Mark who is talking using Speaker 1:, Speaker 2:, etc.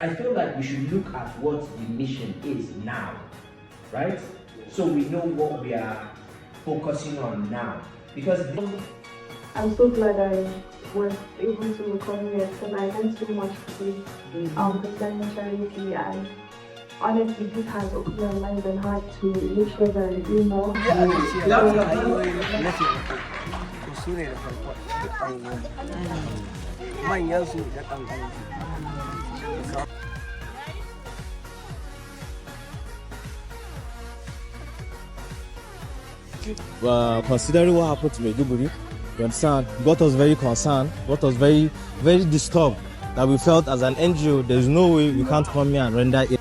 Speaker 1: I feel like we should look at what the mission is now, right? So we know what we are focusing on now. Because
Speaker 2: I'm so glad I was able to come here because I learned so much today concerning charity, and honestly this has opened my mind and heart to make sure that I do more.
Speaker 3: Considering what happened to Maiduguri, you understand, got us very concerned, got us very, very disturbed, that we felt as an NGO, there's no way we can't come here and render it.